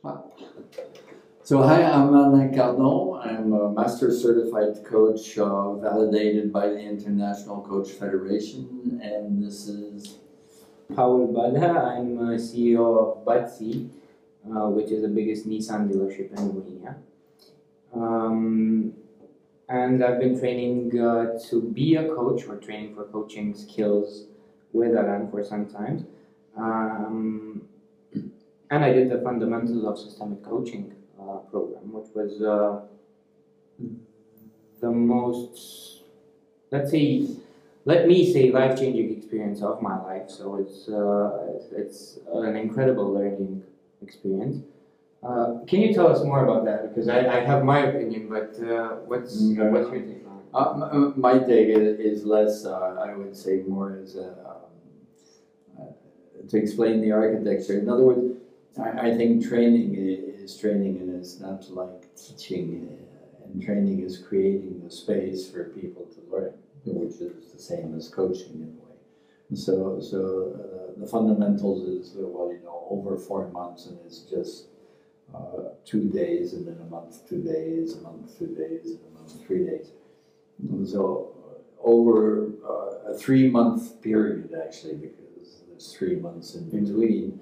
So hi, I'm Alain Cardon. I'm a Master Certified Coach validated by the International Coach Federation, and this is Paul Bada. I'm CEO of Batsi, which is the biggest Nissan dealership in Romania. And I've been training to be a coach or training for coaching skills with Alan for some time. And I did the Fundamentals of Systemic Coaching program, which was the most, let me say, life-changing experience of my life. So it's an incredible learning experience. Can you tell us more about that? Because I have my opinion, but what's your take on it? my take is less, I would say, more as to explain the architecture. In other words, I think training is training, and it's not like teaching. And training is creating the space for people to learn, which is the same as coaching in a way. So the fundamentals is, well, over 4 months, and it's just 2 days, and then a month, 2 days, a month, 2 days, and a month, 3 days. So over a 3-month period, actually, because there's 3 months in between,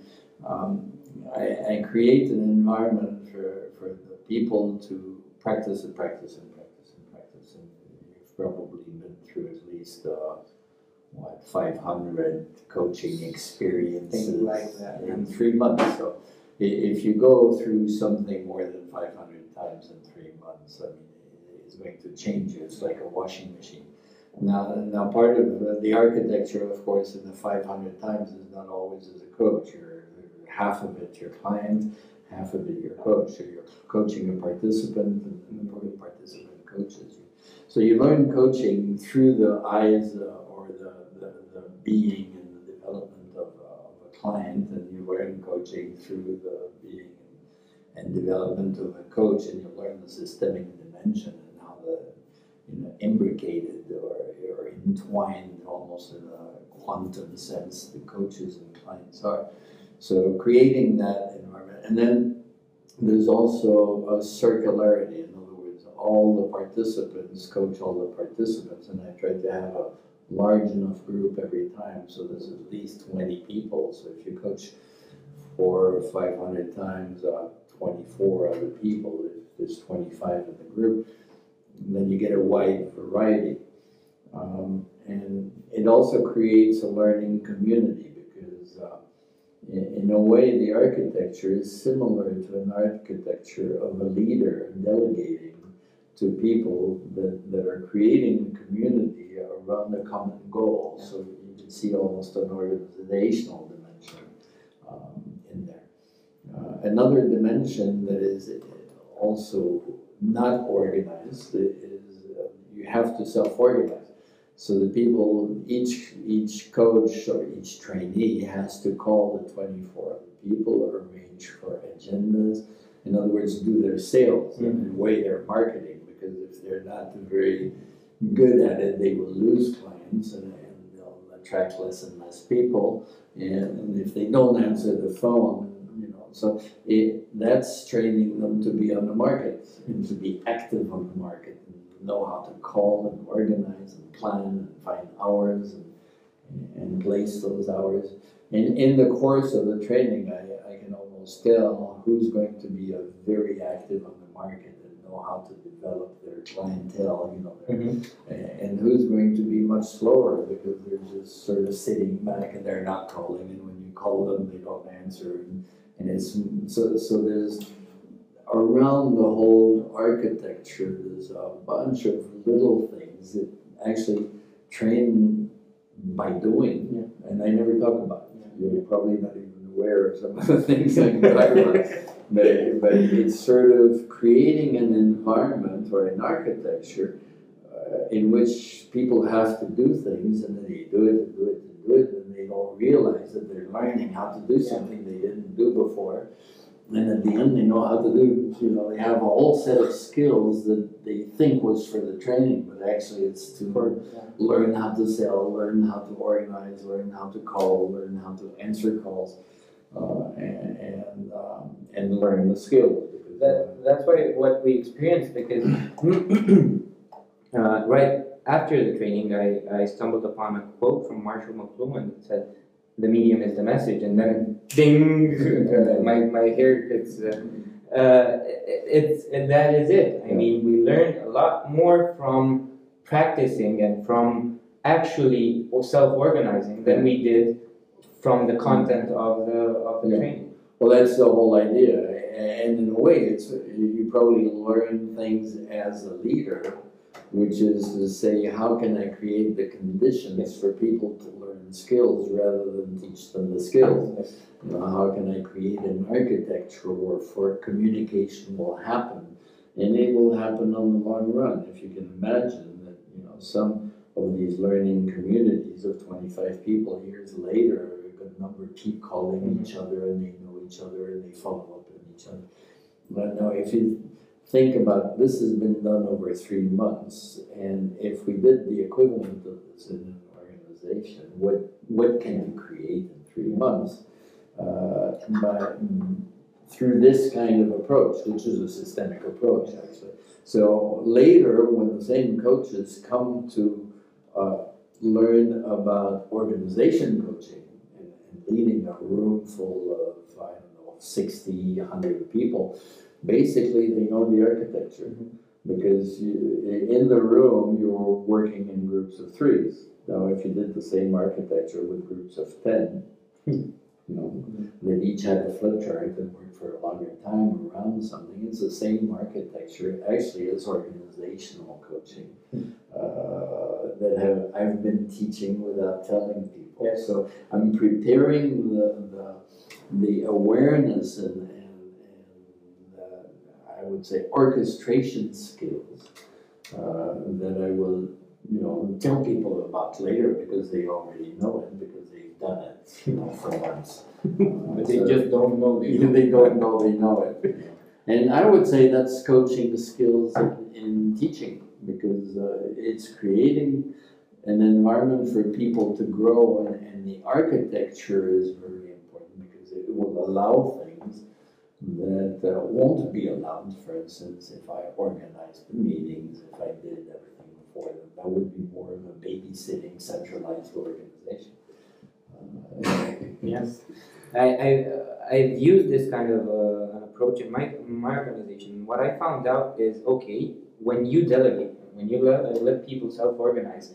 I create an environment for the people to practice and practice and practice and practice. And you've probably been through at least 500 coaching experiences like that in 3 months. So if you go through something more than 500 times in 3 months, I mean, it's going to change you. It's like a washing machine. Now part of the architecture, of course, in the 500 times is not always as a coach. You're half of it your client, half of it your coach. So you're coaching a participant, and the participant coaches you. So you learn coaching through the eyes or the being and the development of a client, and you learn coaching through the being and development of a coach, and you learn the systemic dimension and how the imbricated or entwined almost in a quantum sense the coaches and clients are. So creating that environment. And then there's also a circularity. In other words, all the participants coach all the participants, and I try to have a large enough group every time, so there's at least 20 people. So if you coach 400 or 500 times, 24 other people, if there's 25 in the group, then you get a wide variety. And it also creates a learning community, because in a way the architecture is similar to an architecture of a leader delegating to people that are creating a community around a common goal. So you can see almost an organizational dimension in there. Another dimension that is also not organized is you have to self-organize. So the people, each coach or each trainee has to call the 24 other people, arrange for agendas. In other words, do their sales and weigh their marketing, because if they're not very good at it, they will lose clients and they'll attract less and less people. And if they don't answer the phone, so that's training them to be on the market and to be active on the market, and know how to call and organize and plan and find hours and place those hours. And in the course of the training, I can almost tell who's going to be very active on the market and know how to develop their clientele, and who's going to be much slower because they're just sort of sitting back and they're not calling, and when you call them, they don't answer. And it's so there's around the whole architecture, there's a bunch of little things that actually train by doing, and I never talk about it. You're probably not even aware of some of the things I can talk about, but it's sort of creating an environment or an architecture in which people have to do things, and then they do it and do it and do it, and they don't realize that they're learning how to do something they didn't do before. And at the end, they know how to do, they have a whole set of skills that they think was for the training, but actually it's to learn how to sell, learn how to organize, learn how to call, learn how to answer calls. and learn the skills. That's what we experienced, because right after the training, I stumbled upon a quote from Marshall McLuhan that said, "The medium is the message," and then ding, my hair gets. And that is it. I mean, we learned a lot more from practicing and from actually self-organizing than we did from the content of the training. Well, that's the whole idea, and in a way, it's you probably learn things as a leader, which is to say, how can I create the conditions for people to learn skills rather than teach them the skills? You know, how can I create an architecture where communication will happen, and it will happen on the long run. If you can imagine that, you know, some of these learning communities of 25 people years later, a good number keep calling each other, and they know each other, and they follow up with each other. But now, if you think about this, has been done over 3 months, and if we did the equivalent of this in an organization, what can you create in 3 months? But through this kind of approach, which is a systemic approach, actually. So later, when the same coaches come to learn about organization coaching and leading a room full of, I don't know, 60, 100 people, basically they know the architecture, because in the room you're working in groups of 3s. Now, if you did the same architecture with groups of 10, you know, that each had a flip chart and worked for a longer time around something, it's the same architecture actually as organizational coaching that I've been teaching without telling people. Yes. So I'm preparing the awareness and I would say orchestration skills that I will, you know, tell people about later, because they already know it, because they've done it, you know, for months. But they just don't know. They don't know they know it. And I would say that's coaching skills in teaching, because it's creating an environment for people to grow, and the architecture is very important, because it will allow things that won't be allowed. For instance, if I organized the meetings, if I did everything for them, that would be more of a babysitting, centralized organization. Yes, I've used this kind of an approach in my organization. What I found out is, okay, when you delegate, when you let people self-organize,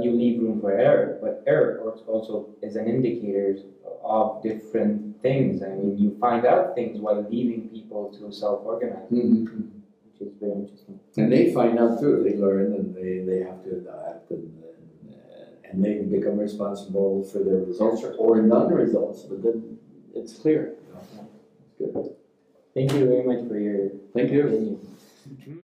you leave room for error, but error also is an indicator of different things. I mean, you find out things while leaving people to self-organize, which is very interesting. And they find out too, they learn, and they have to adapt, and they become responsible for their results or non-results, but then it's clear. You know? It's good. Thank you very much for your Thank you.